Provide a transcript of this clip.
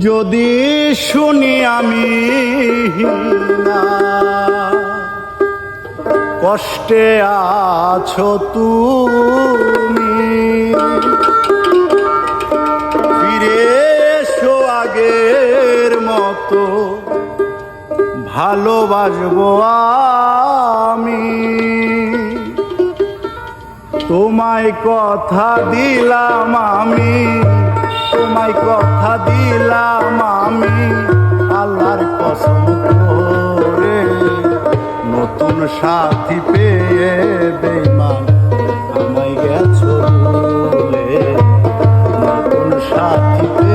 যদি শুনি আমি না কষ্টে আছো তুমি, ফিরে এসো আগের মতো ভালোবাসবো আমি। তোমায় কথা দিলাম আমি, তোমায় কথা দিলাম আমি, আল্লাহর কসম করে নতুন সাথী পেয়ে বেঈমান আমায় গেছো ভুলে, নতুন সাথী পেয়ে